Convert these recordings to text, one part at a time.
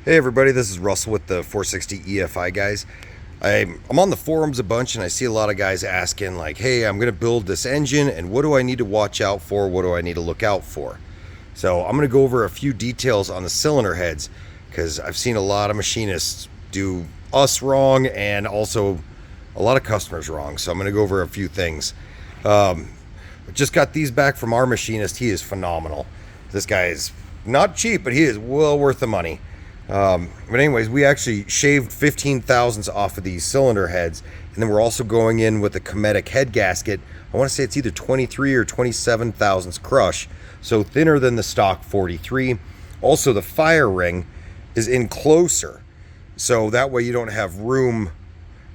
Hey everybody, this is Russell with the 460 EFI guys. I'm on the forums a bunch and I see a lot of guys asking like, hey, I'm going to build this engine and what do I need to watch out for? What do I need to look out for? So I'm going to go over a few details on the cylinder heads because I've seen a lot of machinists do us wrong and also a lot of customers wrong. So I'm going to go over a few things. I just got these back from our machinist. He is phenomenal. This guy is not cheap, but he is well worth the money. But anyways, we actually shaved 15 thousandths off of these cylinder heads, and then we're also going in with a Cometic head gasket. I want to say it's either 23 or 27 thousandths crush, so thinner than the stock 43. Also, the fire ring is in closer, so that way you don't have room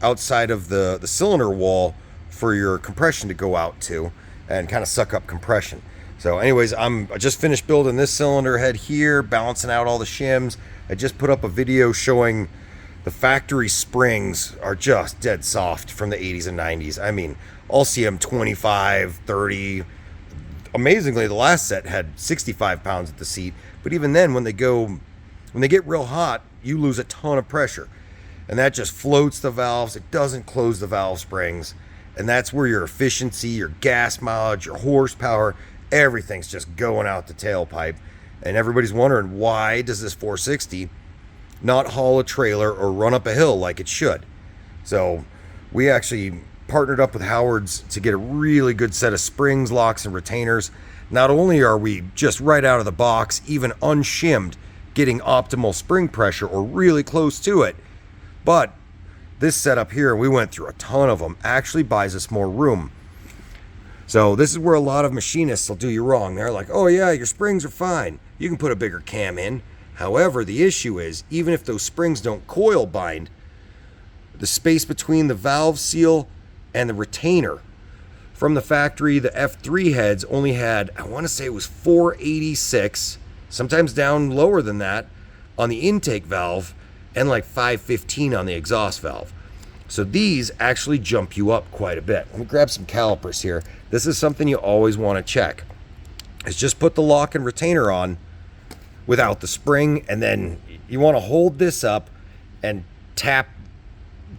outside of the cylinder wall for your compression to go out to and kind of suck up compression. So anyways, I just finished building this cylinder head here, balancing out all the shims. I just put up a video showing the factory springs are just dead soft from the 80s and 90s. I mean, I'll see them 25, 30. Amazingly, the last set had 65 pounds at the seat. But even then, when they get real hot, you lose a ton of pressure. And that just floats the valves. It doesn't close the valve springs. And that's where your efficiency, your gas mileage, your horsepower, everything's just going out the tailpipe. And everybody's wondering, why does this 460 not haul a trailer or run up a hill like it should? So we actually partnered up with Howard's to get a really good set of springs, locks, and retainers. Not only are we just right out of the box, even unshimmed, getting optimal spring pressure or really close to it, but this setup here, we went through a ton of them, actually buys us more room. So this is where a lot of machinists will do you wrong. They're like, oh yeah, your springs are fine. You can put a bigger cam in. However, the issue is, even if those springs don't coil bind, the space between the valve seal and the retainer from the factory, the F3 heads only had, I want to say it was 486, sometimes down lower than that, on the intake valve and like 515 on the exhaust valve. So these actually jump you up quite a bit. Let me grab some calipers here. This is something you always want to check. Is just put the lock and retainer on without the spring, and then you want to hold this up and tap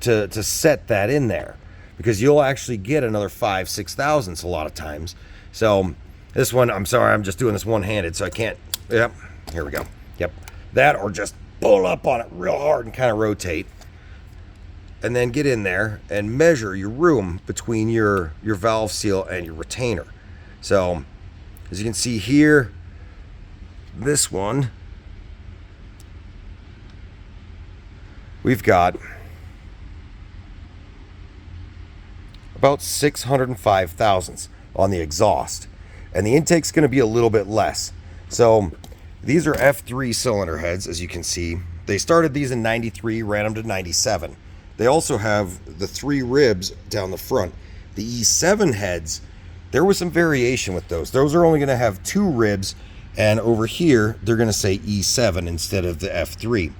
to set that in there, because you'll actually get another 5-6 thousandths a lot of times. So this one, I'm sorry, I'm just doing this one-handed, so I can't. Yep, here we go. Yep, that, or just pull up on it real hard and kind of rotate. And then get in there and measure your room between your valve seal and your retainer. So as you can see here, this one, we've got about 605 thousandths on the exhaust, and the intake's going to be a little bit less. So these are F3 cylinder heads, as you can see. They started these in 93, ran them to 97. They also have the 3 ribs down the front. The E7 heads, there was some variation with those. Those are only going to have 2 ribs, and over here, they're going to say E7 instead of the F3.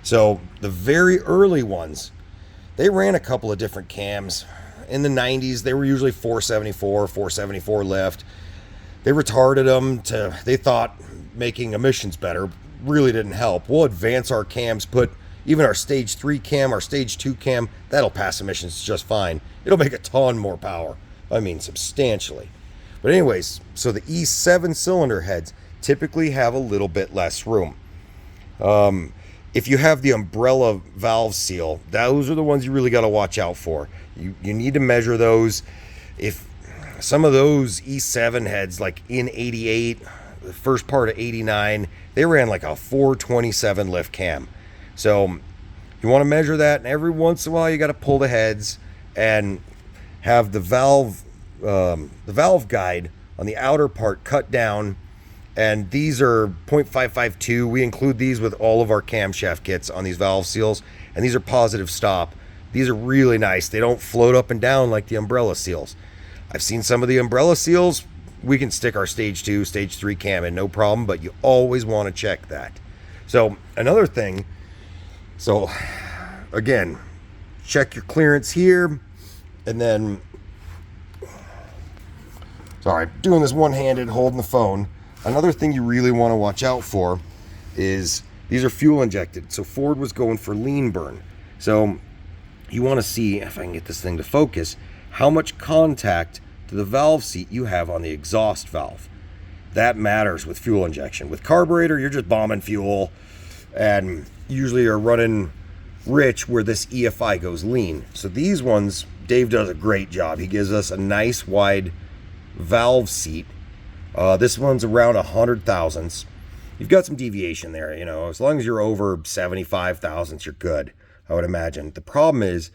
So the very early ones, they ran a couple of different cams. In the 90s, they were usually 474 lift. They retarded them they thought making emissions better really didn't help. We'll advance our cams, put even our stage 3 cam, our stage 2 cam, that'll pass emissions just fine. It'll make a ton more power. I mean, substantially. But anyways, so the E7 cylinder heads typically have a little bit less room. If you have the umbrella valve seal, those are the ones you really got to watch out for. You need to measure those. If some of those E7 heads, like in 88, the first part of 89, they ran like a 427 lift cam. So you want to measure that, and every once in a while you got to pull the heads and have the valve guide on the outer part cut down. And these are 0.552. We include these with all of our camshaft kits on these valve seals, and these are positive stop. These are really nice. They don't float up and down like the umbrella seals. I've seen some of the umbrella seals. We can stick our stage 2, stage 3 cam in, no problem, but you always want to check that. So another thing, so again, check your clearance here, and then, sorry, doing this one-handed, holding the phone. Another thing you really want to watch out for is These are fuel injected. So Ford was going for lean burn. So you want to see, if I can get this thing to focus, how much contact to the valve seat you have on the exhaust valve. That matters with fuel injection. With carburetor, you're just bombing fuel, and usually you're running rich where this EFI goes lean. So these ones, Dave does a great job. He gives us a nice wide valve seat. This one's around 100 thousandths. You've got some deviation there, you know. As long as you're over 75 thousandths, you're good, I would imagine. The problem is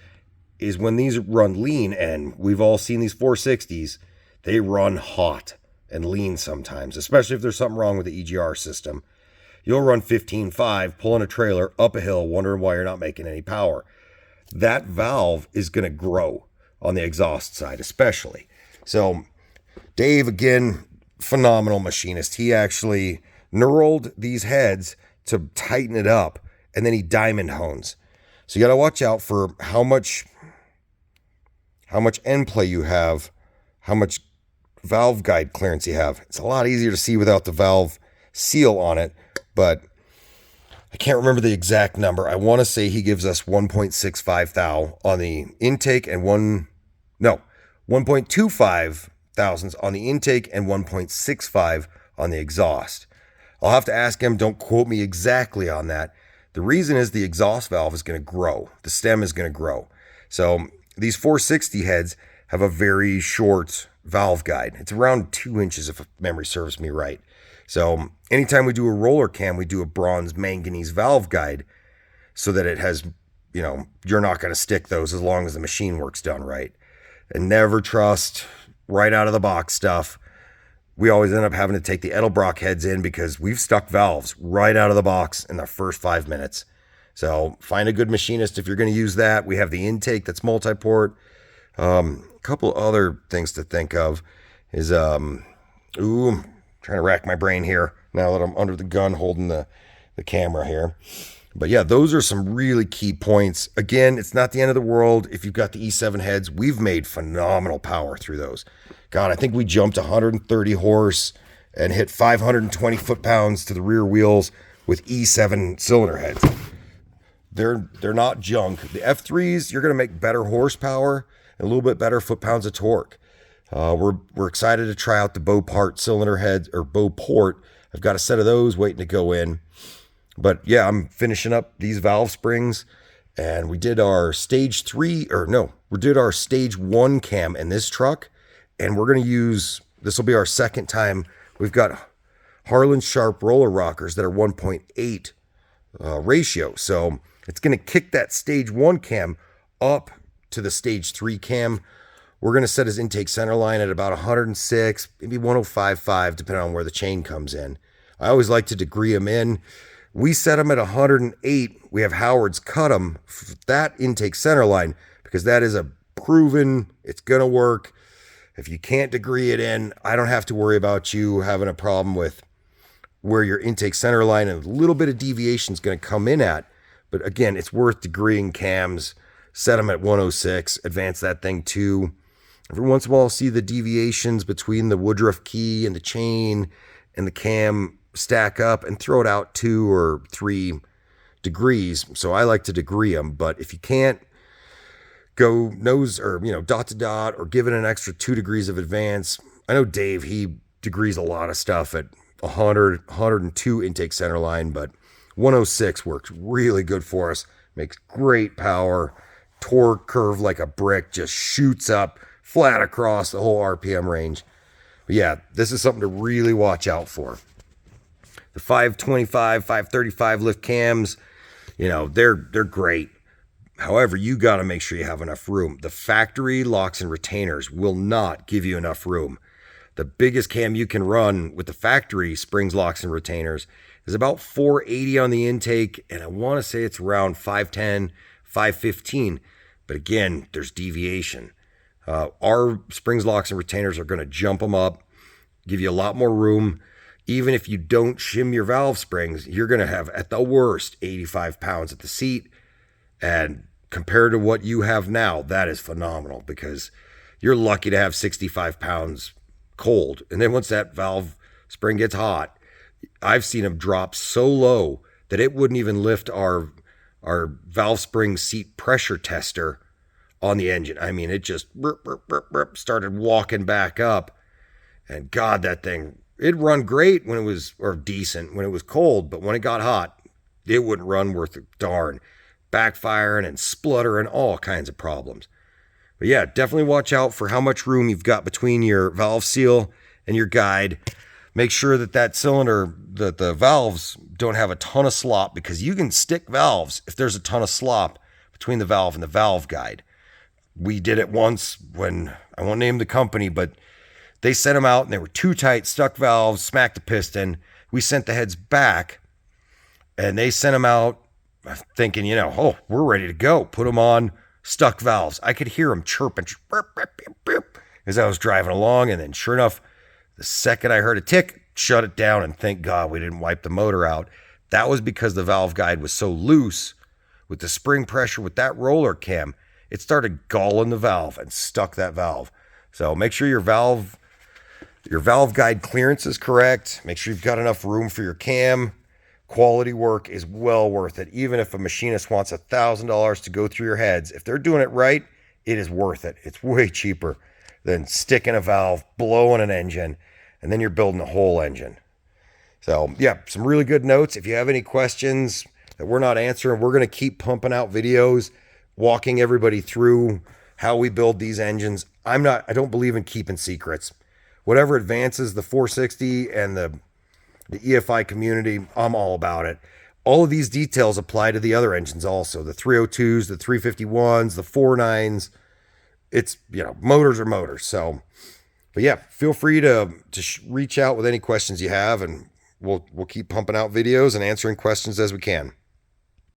when these run lean, and we've all seen these 460s, they run hot and lean sometimes, especially if there's something wrong with the EGR system. You'll run 15.5, pulling a trailer up a hill, wondering why you're not making any power. That valve is going to grow on the exhaust side, especially. So Dave, again, phenomenal machinist. He actually knurled these heads to tighten it up, and then he diamond hones. So you got to watch out for how much end play you have, how much valve guide clearance you have. It's a lot easier to see without the valve seal on it, but I can't remember the exact number. I want to say he gives us 1.65 thou on the intake and 1.25 thousandths on the intake and 1.65 on the exhaust. I'll have to ask him. Don't quote me exactly on that. The reason is the exhaust valve is going to grow. The stem is going to grow. So these 460 heads have a very short valve guide. It's around 2 inches if memory serves me right. So anytime we do a roller cam, we do a bronze manganese valve guide so that it has, you know, you're not going to stick those as long as the machine work's done right. And never trust right out of the box stuff. We always end up having to take the Edelbrock heads in because we've stuck valves right out of the box in the first 5 minutes. So find a good machinist if you're going to use that. We have the intake that's multi-port. A couple other things to think of is, I'm trying to rack my brain here now that I'm under the gun holding the camera here. But yeah, those are some really key points. Again, it's not the end of the world. If you've got the E7 heads, we've made phenomenal power through those. God, I think we jumped 130 horse and hit 520 foot-pounds to the rear wheels with E7 cylinder heads. They're not junk. The F3s, you're going to make better horsepower and a little bit better foot-pounds of torque. We're excited to try out the Beauport cylinder heads, or Beauport. I've got a set of those waiting to go in. But yeah, I'm finishing up these valve springs, and we did our stage 1 cam in this truck, and we're going to use, this will be our second time. We've got Harlan Sharp roller rockers that are 1.8 ratio. So it's going to kick that stage 1 cam up to the stage 3 cam. We're going to set his intake center line at about 106, maybe 105.5, depending on where the chain comes in. I always like to degree them in. We set them at 108. We have Howard's cut them that intake center line because that is a proven, it's going to work. If you can't degree it in, I don't have to worry about you having a problem with where your intake center line and a little bit of deviation is going to come in at. But again, it's worth degreeing cams, set them at 106, advance that thing too. Every once in a while, I'll see the deviations between the Woodruff key and the chain and the cam stack up and throw it out 2 or 3 degrees. So I like to degree them. But if you can't go nose or, dot to dot or give it an extra 2 degrees of advance, I know Dave, he degrees a lot of stuff at 100, 102 intake center line, but 106 works really good for us. Makes great power. Torque curve like a brick, just shoots up flat across the whole RPM range. But yeah, this is something to really watch out for. The 525, 535 lift cams, they're great. However, you got to make sure you have enough room. The factory locks and retainers will not give you enough room. The biggest cam you can run with the factory springs, locks, and retainers is about 480 on the intake, and I want to say it's around 510, 515. But again, there's deviation. Our springs, locks, and retainers are going to jump them up, give you a lot more room. Even if you don't shim your valve springs, you're going to have, at the worst, 85 pounds at the seat. And compared to what you have now, that is phenomenal because you're lucky to have 65 pounds cold. And then once that valve spring gets hot, I've seen them drop so low that it wouldn't even lift our valve spring seat pressure tester on the engine. I mean, it just burp, burp, burp, burp, started walking back up. And God, that thing, it'd run great when it was, or decent when it was cold, but when it got hot, it wouldn't run worth a darn. Backfiring and spluttering, all kinds of problems. But yeah, definitely watch out for how much room you've got between your valve seal and your guide. Make sure that that cylinder, that the valves don't have a ton of slop, because you can stick valves if there's a ton of slop between the valve and the valve guide. We did it once when, I won't name the company, but they sent them out and they were too tight, stuck valves, smacked the piston. We sent the heads back and they sent them out thinking, oh, we're ready to go. Put them on, stuck valves. I could hear them chirping as I was driving along. And then sure enough, the second I heard a tick, shut it down, and thank God we didn't wipe the motor out. That was because the valve guide was so loose with the spring pressure with that roller cam, it started galling the valve and stuck that valve. So make sure your valve guide clearance is correct. Make sure you've got enough room for your cam. Quality work is well worth it. Even if a machinist wants $1,000 to go through your heads, if they're doing it right, it is worth it. It's way cheaper than sticking a valve, blowing an engine, and then you're building a whole engine. So yeah, some really good notes. If you have any questions that we're not answering, we're going to keep pumping out videos, walking everybody through how we build these engines. I don't believe in keeping secrets. Whatever advances the 460 and the EFI community, I'm all about it. All of these details apply to the other engines also. The 302s, the 351s, the 49s. It's, motors are motors. So, but yeah, feel free to reach out with any questions you have, and we'll keep pumping out videos and answering questions as we can.